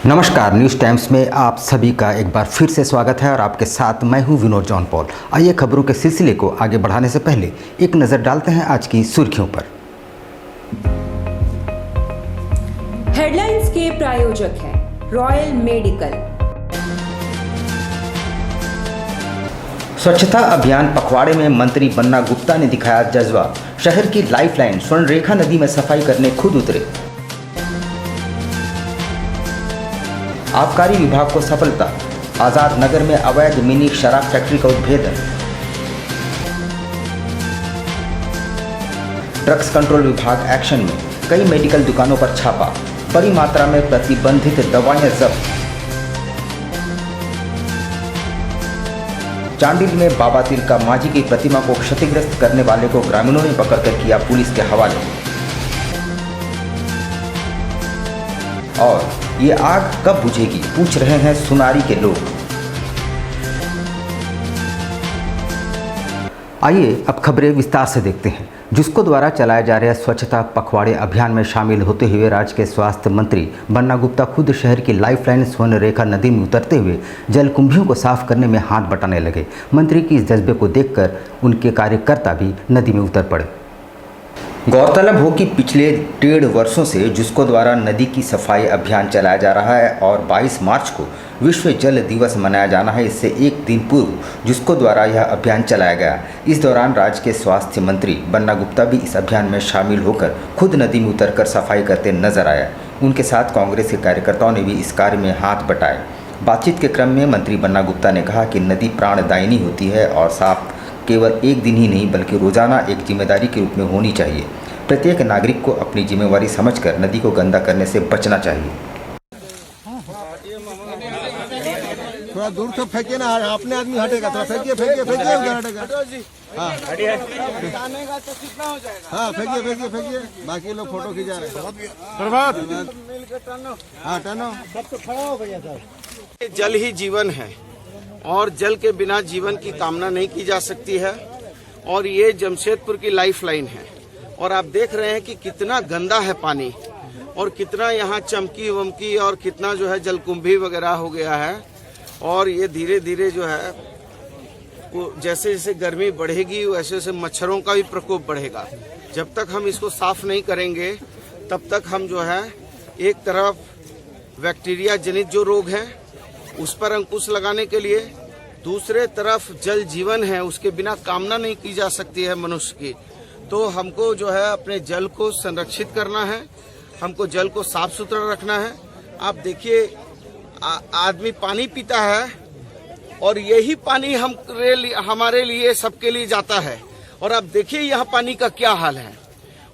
नमस्कार, news times में आप सभी का एक बार फिर से स्वागत है और आपके साथ मैं हूं विनोद जॉन पॉल। आइए खबरों के सिलसिले को आगे बढ़ाने से पहले एक नज़र डालते हैं आज की सुर्खियों पर। हेडलाइंस के प्रायोजक हैं रॉयल मेडिकल। स्वच्छता अभियान पखवाड़े में मंत्री बन्ना गुप्ता ने दिखाया जज्बा। शहर की लाइफलाइन स्वर्णरेखा नदी में सफाई करने खुद उतरे। आबकारी विभाग को सफलता, आजाद नगर में अवैध मिनी शराब फैक्ट्री का उद्भेदन। ड्रग्स कंट्रोल विभाग एक्शन में, कई मेडिकल दुकानों पर छापा, बड़ी मात्रा में प्रतिबंधित दवाएं जब्त। चांडिल में बाबा तिलका मांझी की प्रतिमा को क्षतिग्रस्त करने वाले को ग्रामीणों ने पकड़कर किया पुलिस के हवाले। और ये आग कब बुझेगी, पूछ रहे हैं सुनारी के लोग। आइए अब खबरें विस्तार से देखते हैं। जिसको द्वारा चलाए जा रहे स्वच्छता पखवाड़े अभियान में शामिल होते हुए राज्य के स्वास्थ्य मंत्री बन्ना गुप्ता खुद शहर की लाइफलाइन स्वर्णरेखा नदी में उतरते हुए जलकुंभियों को साफ करने में हाथ बटाने लगे। मंत्री की इस जज्बे को देखकर उनके कार्यकर्ता भी नदी में उतर पड़े। गौरतलब हो कि पिछले 1.5 वर्षों से जिसको द्वारा नदी की सफाई अभियान चलाया जा रहा है और 22 मार्च को विश्व जल दिवस मनाया जाना है। इससे एक दिन पूर्व जिसको द्वारा यह अभियान चलाया गया। इस दौरान राज्य के स्वास्थ्य मंत्री बन्ना गुप्ता भी इस अभियान में शामिल होकर खुद नदी में उतरकर सफाई करते नजर आया। उनके साथ कांग्रेस के कार्यकर्ताओं ने भी इस कार्य में हाथ बटाए। बातचीत के क्रम में मंत्री बन्ना गुप्ता ने कहा कि नदी प्राणदायिनी होती है और साफ केवल एक दिन ही नहीं बल्कि रोजाना एक जिम्मेदारी के रूप में होनी चाहिए। प्रत्येक नागरिक को अपनी जिम्मेवारी समझकर नदी को गंदा करने से बचना चाहिए। थोड़ा दूर से फेंकिए ना, अपने आदमी हटेगा। थोड़ा फेंकिए फेंकिए फेंकिए, उधर हटेगा। हाँ फेंकिए फेंकिए फेंकिए, बाकी लोग फोटो खिंचा रहे हैं। हाँ टनो, जल ही जीवन है और जल के बिना जीवन की कामना नहीं की जा सकती है। और ये जमशेदपुर की लाइफ लाइन है। और आप देख रहे हैं कि कितना गंदा है पानी और कितना यहाँ चमकी वमकी और कितना जो है जलकुंभी वगैरह हो गया है। और ये धीरे धीरे जो है जैसे जैसे गर्मी बढ़ेगी वैसे वैसे मच्छरों का भी प्रकोप बढ़ेगा। जब तक हम इसको साफ नहीं करेंगे तब तक हम जो है एक तरफ बैक्टीरिया जनित जो रोग है उस पर अंकुश लगाने के लिए, दूसरे तरफ जल जीवन है उसके बिना कामना नहीं की जा सकती है मनुष्य की। तो हमको जो है अपने जल को संरक्षित करना है, हमको जल को साफ सुथरा रखना है। आप देखिए आदमी पानी पीता है और यही पानी हमारे लिए सबके लिए जाता है। और आप देखिए यहाँ पानी का क्या हाल है।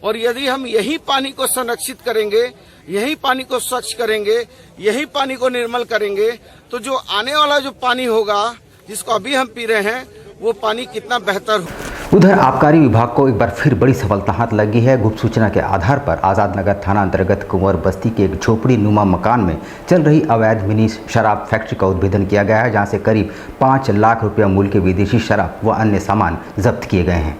और यदि हम यही पानी को संरक्षित करेंगे, यही पानी को स्वच्छ करेंगे, यही पानी को निर्मल करेंगे तो जो आने वाला जो पानी होगा जिसको अभी हम पी रहे हैं वो पानी कितना बेहतर हो। उधर आबकारी विभाग को एक बार फिर बड़ी सफलता हाथ लगी है। गुप्त सूचना के आधार पर आजाद नगर थाना अंतर्गत कुंवर बस्ती के एक झोपड़ी नुमा मकान में चल रही अवैध मिनी शराब फैक्ट्री का उद्भेदन किया गया है, जहां से करीब 5 लाख रुपया मूल्य के विदेशी शराब व अन्य सामान जब्त किए गए हैं।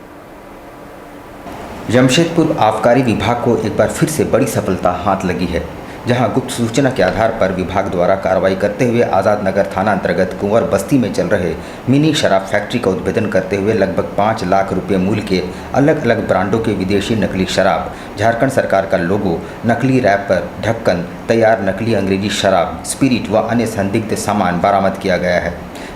जमशेदपुर आबकारी विभाग को एक बार फिर से बड़ी सफलता हाथ लगी है, जहां गुप्त सूचना के आधार पर विभाग द्वारा कार्रवाई करते हुए आजाद नगर थाना अंतर्गत कुंवर बस्ती में चल रहे मिनी शराब फैक्ट्री का उद्भेदन करते हुए लगभग 5 लाख रुपए मूल्य के अलग अलग ब्रांडों के विदेशी नकली शराब, झारखंड सरकार का लोगो, नकली रैपर, ढक्कन, तैयार नकली अंग्रेजी शराब, स्पिरिट व अन्य संदिग्ध सामान बरामद किया गया है,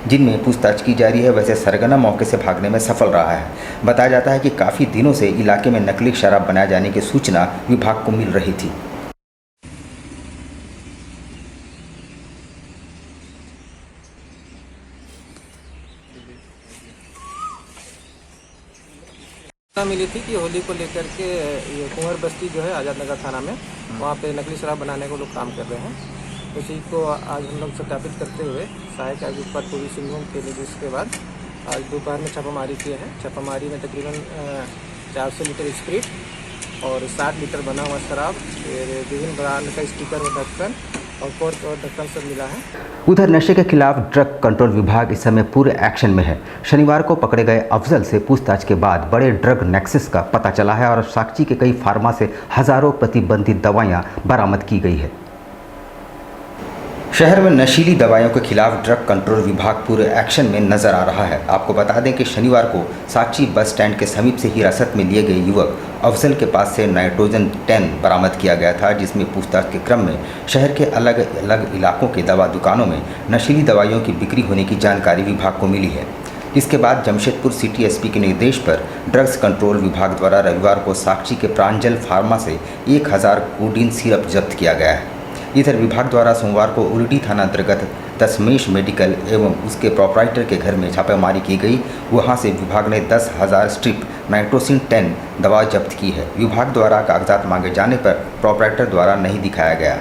जिनमें पूछताछ की जा रही है। वैसे सरगना मौके से भागने में सफल रहा है। बताया जाता है कि काफ़ी दिनों से इलाके में नकली शराब बनाए जाने की सूचना विभाग को मिल रही थी। मिली थी कि होली को लेकर के ये कुंवर बस्ती जो है आज़ाद नगर थाना में, वहाँ पे नकली शराब बनाने को लोग काम कर रहे हैं। उसी को आज हम लोग सत्यापित करते हुए सहायक आयुक्त पर पूर्वी सिंहभूम के निर्देश के बाद आज दोपहर में छापामारी किए हैं। छापामारी में तकरीबन 400 लीटर स्प्रिट और 60 लीटर बना हुआ शराब, फिर विभिन्न ब्रांड का स्टिकर व ढक्कन और कोर्ट और ढक्कन सब मिला है। उधर नशे के खिलाफ ड्रग कंट्रोल विभाग इस समय पूरे एक्शन में है। शनिवार को पकड़े गए अफजल से पूछताछ के बाद बड़े ड्रग नेक्सस का पता चला है और साक्षी के कई फार्मा से हजारों प्रतिबंधित दवाइयां बरामद की गई है। शहर में नशीली दवाइयों के खिलाफ ड्रग कंट्रोल विभाग पूरे एक्शन में नजर आ रहा है। आपको बता दें कि शनिवार को साक्षी बस स्टैंड के समीप से हिरासत में लिए गए युवक अफजल के पास से नाइट्रोजन 10 बरामद किया गया था, जिसमें पूछताछ के क्रम में शहर के अलग अलग इलाकों के दवा दुकानों में नशीली दवाइयों की बिक्री होने की जानकारी विभाग को मिली है। इसके बाद जमशेदपुर सिटी एसपी के निर्देश पर ड्रग्स कंट्रोल विभाग द्वारा रविवार को साक्षी के प्रांजल फार्मा से 1000 कोडीन सिरप जब्त किया गया है। इधर विभाग द्वारा सोमवार को उलटी थाना अंतर्गत दशमेश मेडिकल एवं उसके प्रोपराइटर के घर में छापेमारी की गई। वहां से विभाग ने 10,000 स्ट्रिप नाइट्रोसिन 10 दवा जब्त की है। विभाग द्वारा कागजात मांगे जाने पर प्रोपराइटर द्वारा नहीं दिखाया गया।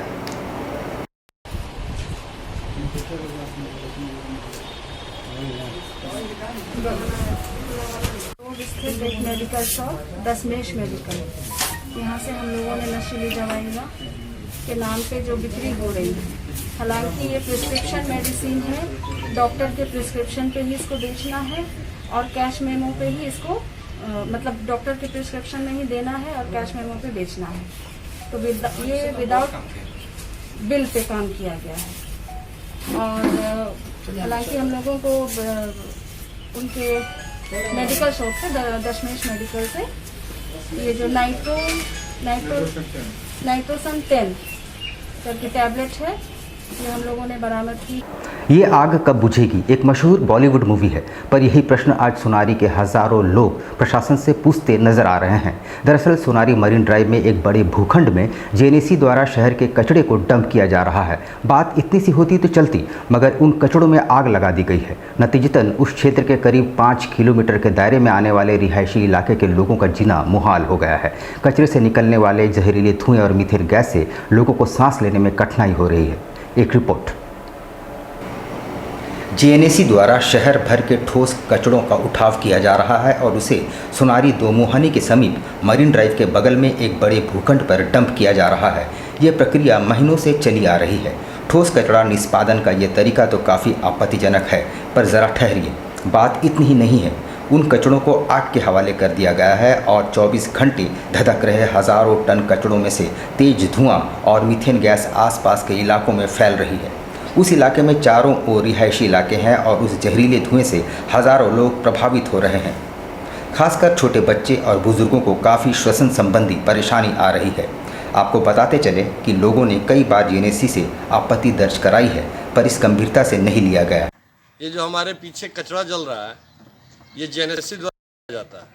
स्थित एक मेडिकल शॉप दशमेश मेडिकल, यहाँ से हम लोगों ने नशीली दवाइयाँ के नाम पे जो बिक्री हो रही है, हालांकि ये प्रिस्क्रिप्शन मेडिसिन है, डॉक्टर के प्रिस्क्रिप्शन पे ही इसको बेचना है और कैश मेमो पे ही इसको मतलब डॉक्टर के प्रिस्क्रिप्शन में ही देना है और कैश मेमो पे बेचना है। तो ये विदाउट बिल पे काम किया गया है। और हालांकि हम लोगों को उनके मेडिकल शॉप से दशमेश मेडिकल से ये जो नाइट्रोसन 10 करके टैबलेट है, ये हम लोगों ने बरामद की। ये आग कब बुझेगी एक मशहूर बॉलीवुड मूवी है, पर यही प्रश्न आज सोनारी के हजारों लोग प्रशासन से पूछते नजर आ रहे हैं। दरअसल सोनारी मरीन ड्राइव में एक बड़े भूखंड में जेएनएसी द्वारा शहर के कचड़े को डंप किया जा रहा है। बात इतनी सी होती तो चलती, मगर उन कचड़ों में आग लगा दी गई है। नतीजतन उस क्षेत्र के करीब 5 किलोमीटर के दायरे में आने वाले रिहायशी इलाके के लोगों का जीना मुहाल हो गया है। कचरे से निकलने वाले जहरीले धुएं और मीथेन गैस से लोगों को सांस लेने में कठिनाई हो रही है। एक रिपोर्ट। जेएनएसी द्वारा शहर भर के ठोस कचड़ों का उठाव किया जा रहा है और उसे सोनारी दोमुहानी के समीप मरीन ड्राइव के बगल में एक बड़े भूखंड पर डंप किया जा रहा है। ये प्रक्रिया महीनों से चली आ रही है। ठोस कचरा निष्पादन का ये तरीका तो काफ़ी आपत्तिजनक है, पर ज़रा ठहरिए, बात इतनी ही नहीं है। उन कचड़ों को आग के हवाले कर दिया गया है और 24 घंटे धधक रहे हज़ारों टन कचड़ों में से तेज धुआं और मीथेन गैस आसपास के इलाकों में फैल रही है। उस इलाके में चारों ओर रिहायशी इलाके हैं और उस जहरीले धुएं से हज़ारों लोग प्रभावित हो रहे हैं। खासकर छोटे बच्चे और बुजुर्गों को काफ़ी श्वसन संबंधी परेशानी आ रही है। आपको बताते चले कि लोगों ने कई बार जेएनएसी से आपत्ति दर्ज कराई है, पर इस गंभीरता से नहीं लिया गया। ये जो हमारे पीछे कचरा जल रहा है, ये जेएनएसी द्वारा जाता है।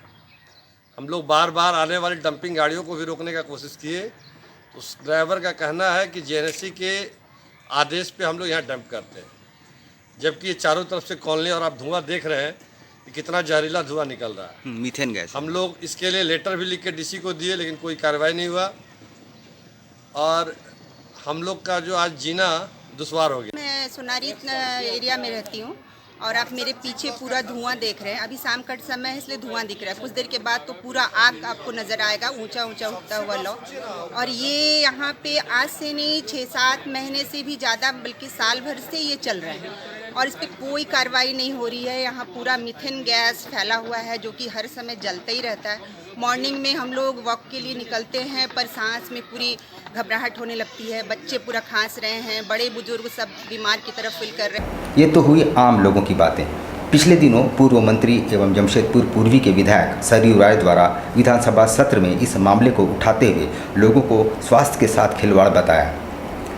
हम लोग बार बार आने वाली डंपिंग गाड़ियों को भी रोकने का कोशिश किए, तो उस ड्राइवर का कहना है कि जेएनएसी के आदेश पे हम लोग यहाँ डंप करते हैं, जबकि ये चारों तरफ से कॉलोनी और आप धुआं देख रहे हैं कि कितना जहरीला धुआं निकल रहा है, मीथेन गैस। हम लोग इसके लिए लेटर भी लिख के डीसी को दिए, लेकिन कोई कार्रवाई नहीं हुआ और हम लोग का जो आज जीना दुश्वार हो गया। मैं सोनारी एरिया में रहती हूँ और आप मेरे पीछे पूरा धुआं देख रहे हैं। अभी शाम का समय है इसलिए धुआं दिख रहा है। कुछ देर के बाद तो पूरा आग आपको नज़र आएगा, ऊंचा ऊंचा उठता हुआ लो। और ये यहाँ पे आज से नहीं 6-7 महीने से भी ज़्यादा, बल्कि साल भर से ये चल रहा है और इस पर कोई कार्रवाई नहीं हो रही है। यहाँ पूरा मीथेन गैस फैला हुआ है जो कि हर समय जलता ही रहता है। मॉर्निंग में हम लोग वॉक के लिए निकलते हैं पर सांस में पूरी घबराहट होने लगती है। बच्चे पूरा खांस रहे हैं, बड़े बुजुर्ग सब बीमार की तरफ फील कर रहे हैं। ये तो हुई आम लोगों की बातें। पिछले दिनों पूर्व मंत्री एवं जमशेदपुर पूर्वी के विधायक सरयू राय द्वारा विधानसभा सत्र में इस मामले को उठाते हुए लोगों को स्वास्थ्य के साथ खिलवाड़ बताया।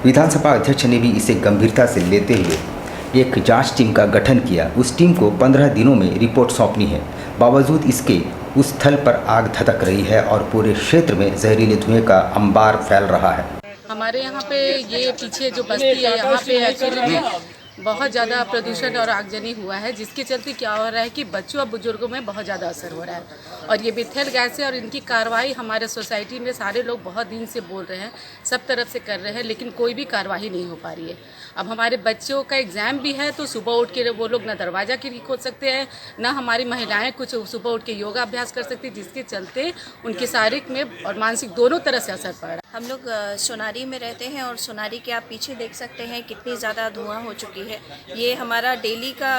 विधानसभा अध्यक्ष ने भी इसे गंभीरता से लेते हुए एक जांच टीम का गठन किया। उस टीम को 15 दिनों में रिपोर्ट सौंपनी है। बावजूद इसके उस स्थल पर आग धधक रही है और पूरे क्षेत्र में जहरीले धुएं का अंबार फैल रहा है। हमारे यहाँ पे ये पीछे जो बस्ती है, यहाँ पे एक्चुअली बहुत ज़्यादा प्रदूषण और आगजनी हुआ है, जिसके चलते क्या हो रहा है कि बच्चों और बुजुर्गों में बहुत ज़्यादा असर हो रहा है। और ये मीथेन गैस है और इनकी कार्रवाई हमारे सोसाइटी में सारे लोग बहुत दिन से बोल रहे हैं, सब तरफ से कर रहे हैं, लेकिन कोई भी कार्रवाई नहीं हो पा रही है। अब हमारे बच्चों का एग्ज़ाम भी है तो सुबह उठ के वो लोग ना दरवाज़ा खिड़की खोल सकते हैं, ना हमारी महिलाएं कुछ सुबह उठ के योगा अभ्यास कर सकती, जिसके चलते उनके शारीरिक में और मानसिक दोनों तरह से असर पड़ रहा है। हम लोग सोनारी में रहते हैं और सोनारी के आप पीछे देख सकते हैं कितनी ज़्यादा धुआं हो चुकी है। ये हमारा डेली का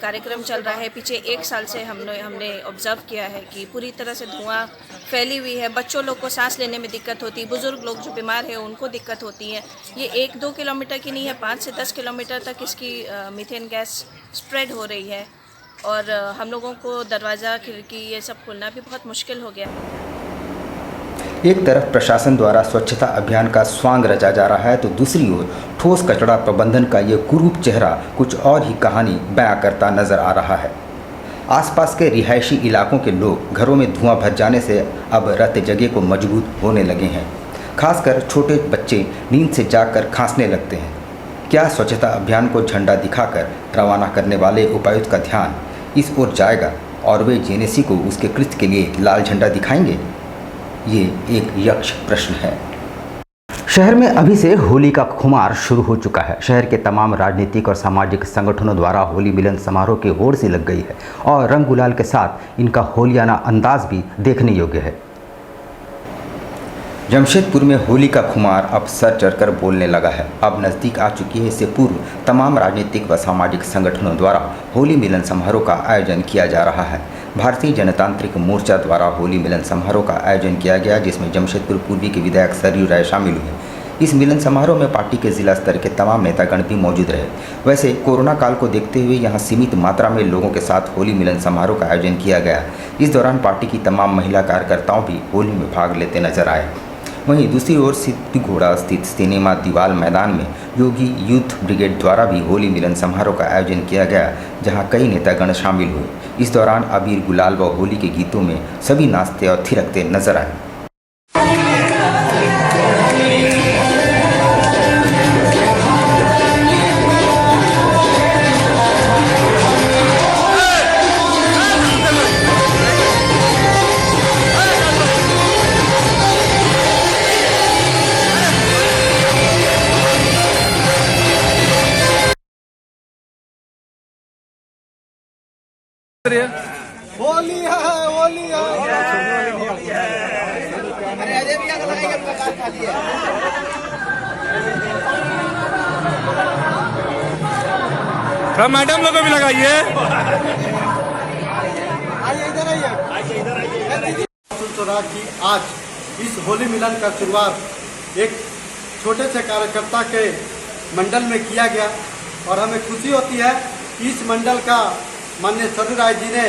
कार्यक्रम चल रहा है। पीछे 1 साल से हमने ऑब्जर्व किया है कि पूरी तरह से धुआं फैली हुई है। बच्चों लोग को सांस लेने में दिक्कत होती है, बुजुर्ग लोग जो बीमार है उनको दिक्कत होती है। ये 1-2 किलोमीटर की नहीं है, 5 से 10 किलोमीटर तक इसकी मीथेन गैस स्प्रेड हो रही है और हम लोगों को दरवाज़ा खिड़की ये सब खोलना भी बहुत मुश्किल हो गया। एक तरफ प्रशासन द्वारा स्वच्छता अभियान का स्वांग रचा जा रहा है तो दूसरी ओर ठोस कचरा प्रबंधन का ये कुरूप चेहरा कुछ और ही कहानी बयां करता नजर आ रहा है। आसपास के रिहायशी इलाकों के लोग घरों में धुआं भर जाने से अब रत जगे को मजबूत होने लगे हैं। खासकर छोटे बच्चे नींद से जागकर खांसने लगते हैं। क्या स्वच्छता अभियान को झंडा दिखाकर रवाना करने वाले उपायुक्त का ध्यान इस ओर जाएगा और वे जेनेसी को उसके कृत्य के लिए लाल झंडा दिखाएंगे? ये एक यक्ष प्रश्न है। शहर में अभी से होली का खुमार शुरू हो चुका है। शहर के तमाम राजनीतिक और सामाजिक संगठनों द्वारा होली मिलन समारोह की होड़ सी लग गई है और रंग गुलाल के साथ इनका होलियाना अंदाज भी देखने योग्य है। जमशेदपुर में होली का खुमार अब सर चढ़कर बोलने लगा है। अब नज़दीक आ चुकी है। इससे पूर्व तमाम राजनीतिक व सामाजिक संगठनों द्वारा होली मिलन समारोह का आयोजन किया जा रहा है। भारतीय जनतांत्रिक मोर्चा द्वारा होली मिलन समारोह का आयोजन किया गया, जिसमें जमशेदपुर पूर्वी के विधायक सरयू राय शामिल हुए। इस मिलन समारोह में पार्टी के जिला स्तर के तमाम नेतागण भी मौजूद रहे। वैसे कोरोना काल को देखते हुए यहां सीमित मात्रा में लोगों के साथ होली मिलन समारोह का आयोजन किया गया। इस दौरान पार्टी की तमाम महिला कार्यकर्ताओं भी होली में भाग लेते नजर आए। वहीं दूसरी ओर सिद्धिघोड़ा स्थित सिनेमा दीवाल मैदान में योगी यूथ ब्रिगेड द्वारा भी होली मिलन समारोह का आयोजन किया गया, जहां कई नेतागण शामिल हुए। इस दौरान अबीर गुलाल व होली के गीतों में सभी नाचते और थिरकते नजर आए। होली है, होली है। मैडम लोगों को भी लगाइए। आइए इधर आइए। की आज इस होली मिलन का शुरुआत एक छोटे से कार्यकर्ता के मंडल में किया गया और हमें खुशी होती है कि इस मंडल का माननीय सरयू राय जी ने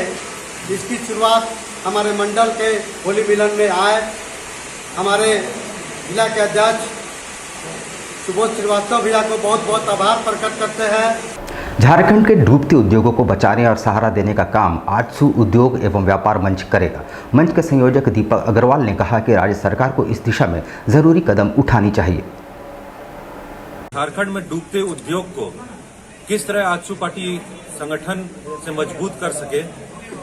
इसकी शुरुआत हमारे मंडल के होली मिलन में आए। हमारे जिला के अध्यक्ष सुबोध श्रीवास्तव भैया को बहुत बहुत आभार प्रकट करते हैं। झारखंड के डूबते उद्योगों को बचाने और सहारा देने का काम आजसू उद्योग एवं व्यापार मंच करेगा। मंच के संयोजक दीपक अग्रवाल ने कहा कि राज्य सरकार को इस दिशा में जरूरी कदम उठानी चाहिए। झारखंड में डूबते उद्योग को किस तरह आजसू पार्टी संगठन से मजबूत कर सके,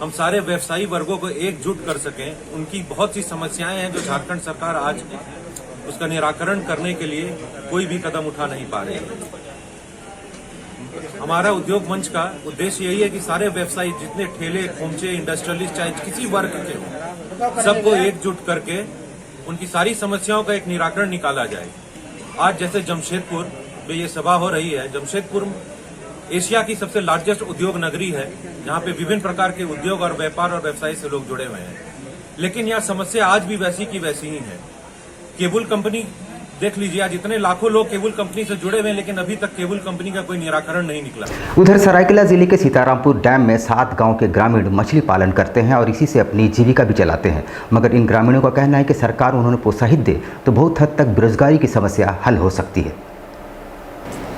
हम सारे व्यवसायी वर्गों को एकजुट कर सकें। उनकी बहुत सी समस्याएं हैं जो झारखंड सरकार आज उसका निराकरण करने के लिए कोई भी कदम उठा नहीं पा रही है। हमारा उद्योग मंच का उद्देश्य यही है कि सारे व्यवसायी जितने ठेले खोमचे इंडस्ट्रियलिस्ट चाहे किसी वर्ग के हो, सबको एकजुट करके उनकी सारी समस्याओं का एक निराकरण निकाला जाए। आज जैसे जमशेदपुर में ये सभा हो रही है, जमशेदपुर एशिया की सबसे लार्जेस्ट उद्योग नगरी है, जहाँ पे विभिन्न प्रकार के उद्योग और व्यापार और व्यवसाय से लोग जुड़े हुए हैं। लेकिन यहाँ समस्या आज भी वैसी की वैसी ही है। केबल कंपनी देख लीजिए, आज इतने लाखों लोग केबल कंपनी से जुड़े हुए हैं, लेकिन अभी तक केबल कंपनी का कोई निराकरण नहीं निकला। उधर सरायकेला जिले के सीतारामपुर डैम में 7 गांव के ग्रामीण मछली पालन करते हैं और इसी से अपनी जीविका भी चलाते हैं। मगर इन ग्रामीणों का कहना है कि सरकार उन्होंने प्रोत्साहित दे तो बहुत हद तक बेरोजगारी की समस्या हल हो सकती है।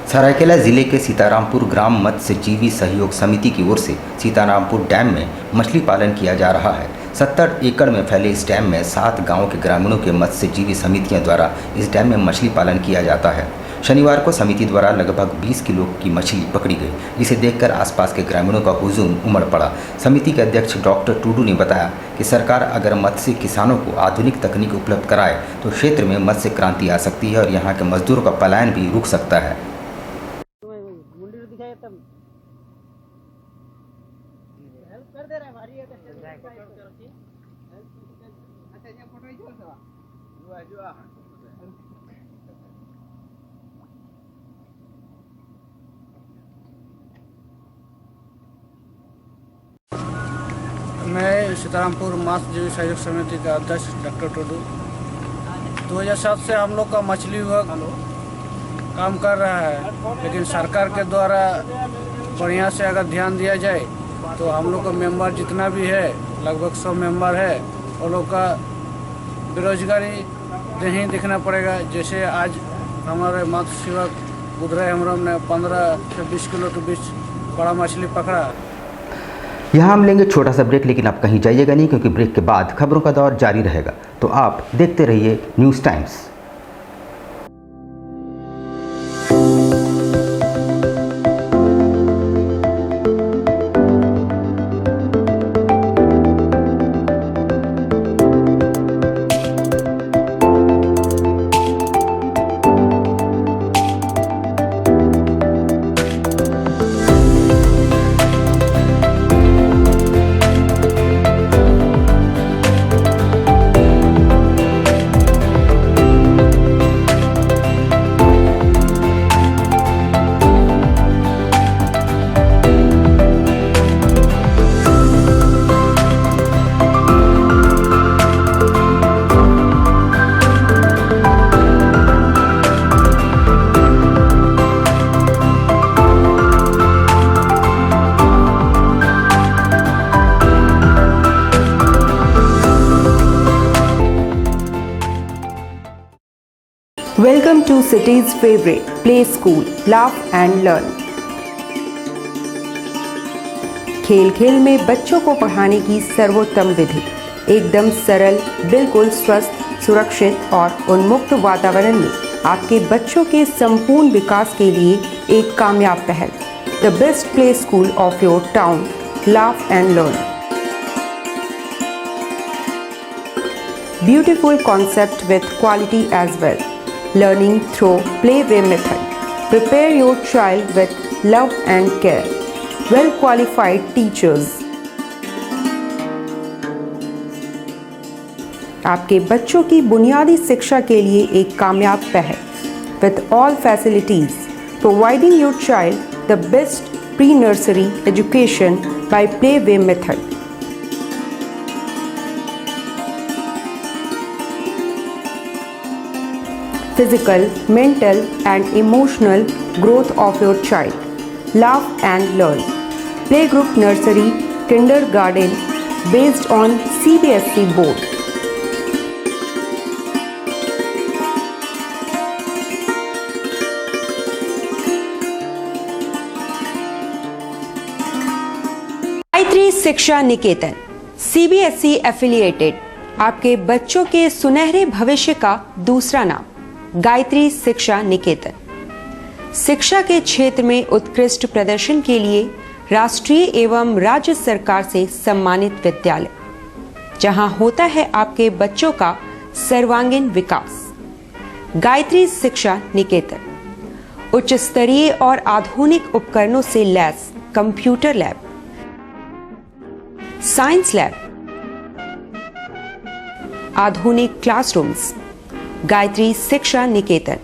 सरायकेला जिले के सीतारामपुर ग्राम मत्स्यजीवी सहयोग समिति की ओर से सीतारामपुर डैम में मछली पालन किया जा रहा है। 70 एकड़ में फैले इस डैम में 7 गांव के ग्रामीणों के मत्स्यजीवी समितियों द्वारा इस डैम में मछली पालन किया जाता है। शनिवार को समिति द्वारा लगभग 20 किलो की मछली पकड़ी गई, जिसे देखकर आसपास के ग्रामीणों का हुजूम उमड़ पड़ा। समिति के अध्यक्ष डॉक्टर टूडू ने बताया कि सरकार अगर मत्स्य किसानों को आधुनिक तकनीक उपलब्ध कराए तो क्षेत्र में मत्स्य क्रांति आ सकती है और यहाँ के मजदूरों का पलायन भी रुक सकता है। मैं सीतारामपुर मांस जीवी सहयोग समिति का अध्यक्ष डॉक्टर टुडू। 2007 से हम लोग का मछली विभाग काम कर रहा है, लेकिन सरकार के द्वारा बढ़िया से अगर ध्यान दिया जाए तो हम लोग का मेंबर जितना भी है लगभग 100 मेंबर है, वो लोग का बेरोजगारी नहीं देखना पड़ेगा। जैसे आज हमारे मत्स्य सेवक गुदरे हमरम ने 15 से 20 किलो के बीच बड़ा मछली पकड़ा। यहाँ हम लेंगे छोटा सा ब्रेक, लेकिन आप कहीं जाइएगा नहीं, क्योंकि ब्रेक के बाद खबरों का दौर जारी रहेगा। तो आप देखते रहिए news times. Welcome to city's favorite play school, Laugh and Learn. खेल खेल में बच्चों को पढ़ाने की सर्वोत्तम विधि, एकदम सरल, बिल्कुल स्वस्थ, सुरक्षित और उन्मुक्त वातावरण में आपके बच्चों के संपूर्ण विकास के लिए एक कामयाब पहल। The best play school of your town, Laugh and Learn. Beautiful concept with quality as well. Learning through play-way method. Prepare your child with love and care. Well-qualified teachers. आपके बच्चों की बुनियादी शिक्षा के लिए एक कामयाब पहल. With all facilities, providing your child the best pre-nursery education by play-way method. Physical, mental and emotional growth of your child. Laugh and Learn. Playgroup nursery, kindergarten based on CBSE board. Gayatri शिक्षा निकेतन CBSE affiliated, आपके बच्चों के सुनहरे भविष्य का दूसरा नाम गायत्री शिक्षा निकेतन। शिक्षा के क्षेत्र में उत्कृष्ट प्रदर्शन के लिए राष्ट्रीय एवं राज्य सरकार से सम्मानित विद्यालय, जहां होता है आपके बच्चों का सर्वांगीण विकास। गायत्री शिक्षा निकेतन उच्च स्तरीय और आधुनिक उपकरणों से lace computer lab, science lab, आधुनिक क्लासरूम्स। गायत्री शिक्षा निकेतन।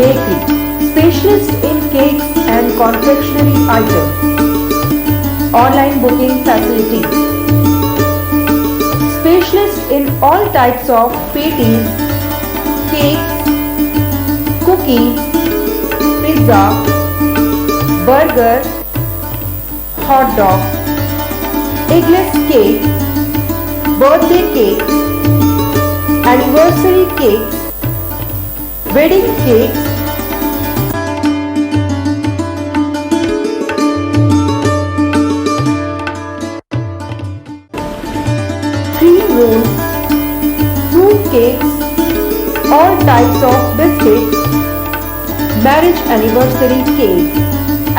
Bakery, specialist in cakes and confectionery items. Online booking facilities. Specialist in all types of patties, cakes, cookies, pizza, burger, hot dog, eggless cake, birthday cake, anniversary cakes, wedding cakes, cream rolls, fruit cakes, all types of biscuits, marriage anniversary cakes,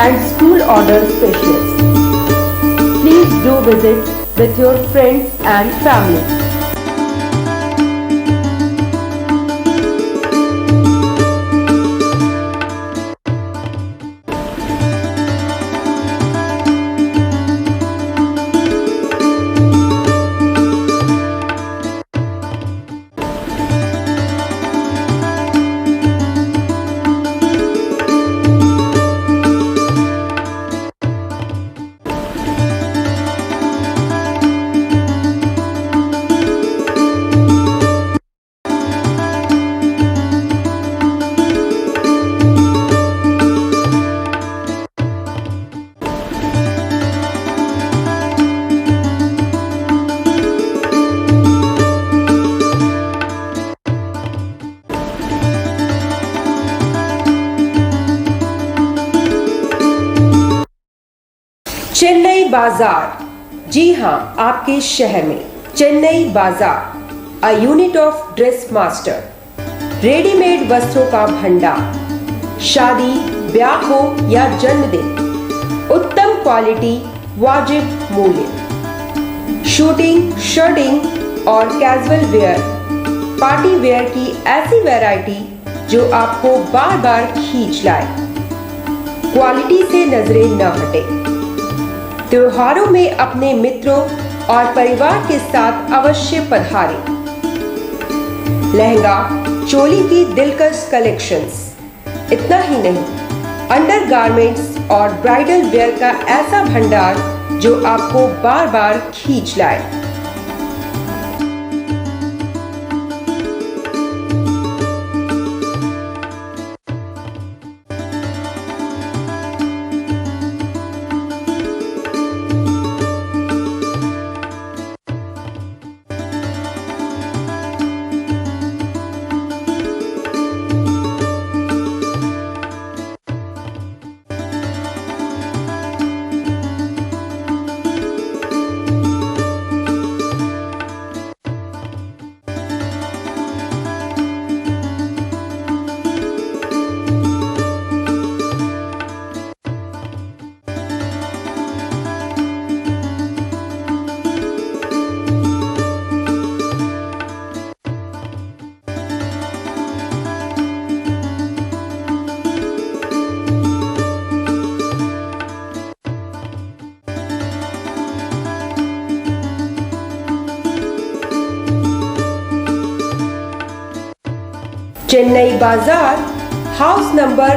and school order specialists. Please do visit with your friends and family. Chennai बाजार, जी हां, आपके शहर में चेन्नई बाजार, a unit of dress master, readymade वस्त्रों का भंडार, शादी ब्याह हो या जन्मदिन, उत्तम क्वालिटी, वाजिब मूल्य, शूटिंग, शर्टिंग और कैजुअल वेयर, पार्टी वेयर की ऐसी वैरायटी जो आपको बार बार खींच लाए, क्वालिटी से नजरें न हटे। त्योहारों में अपने मित्रों और परिवार के साथ अवश्य पधारें। लहंगा, चोली की दिलकश कलेक्शंस, इतना ही नहीं, अंडरगारमेंट्स और ब्राइडल वेयर का ऐसा भंडार जो आपको बार बार खींच लाए। चेन्नई बाजार, house number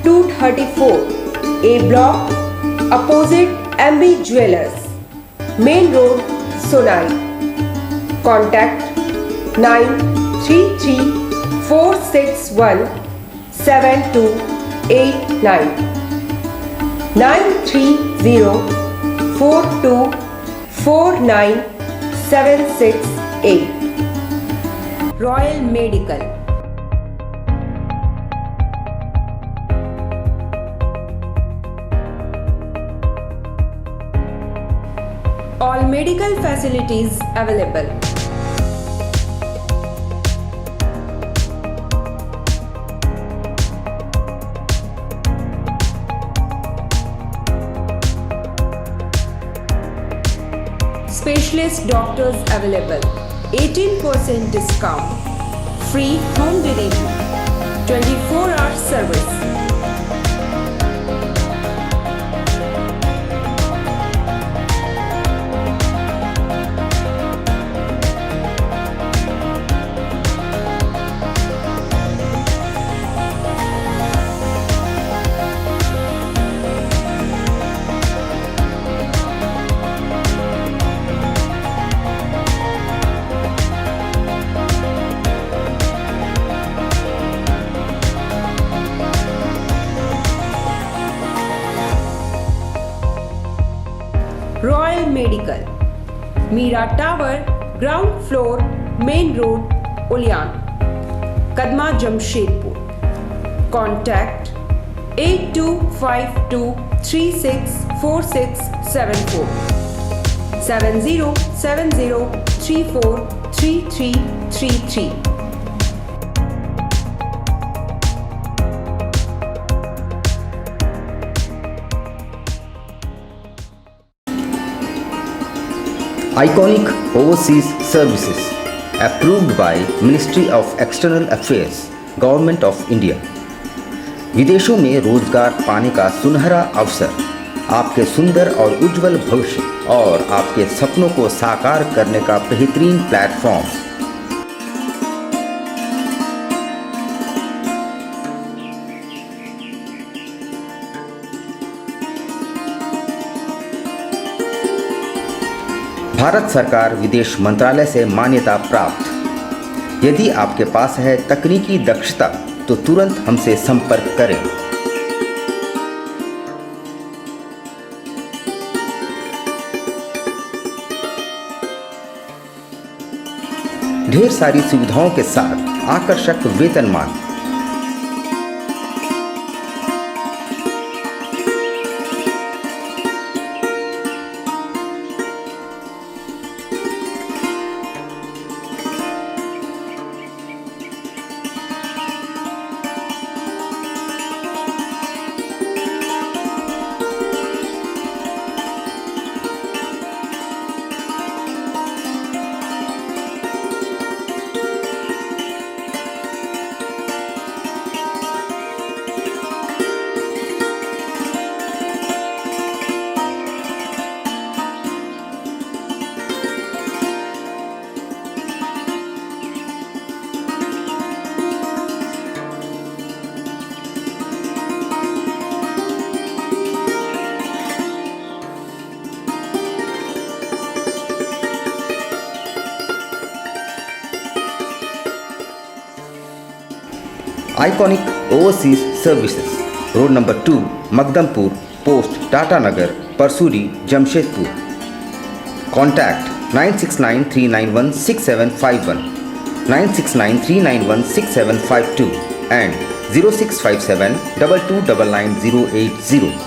234, A block, opposite MB jewellers, main road, Sonai. Contact 9334617289, 9304249768। Royal medical, all medical facilities available. Specialist doctors available. 18% discount. Free home delivery. 24-hour service. Meera tower, ground floor, main road, Uliyan, Kadma, Jamshedpur. Contact 8252364674 7070343333। Iconic Overseas Services, approved by Ministry of External Affairs, Government of India। विदेशों में रोजगार पाने का सुनहरा अवसर, आपके सुंदर और उज्जवल भविष्य और आपके सपनों को साकार करने का बेहतरीन प्लेटफॉर्म। भारत सरकार विदेश मंत्रालय से मान्यता प्राप्त। यदि आपके पास है तकनीकी दक्षता तो तुरंत हमसे संपर्क करें। ढेर सारी सुविधाओं के साथ आकर्षक वेतनमान। Iconic Overseas Services, Road number 2, Magdampur, Post Tatanagar, Parsuri, Jamshedpur। Contact 9693916751, 9693916752 and 065722999080।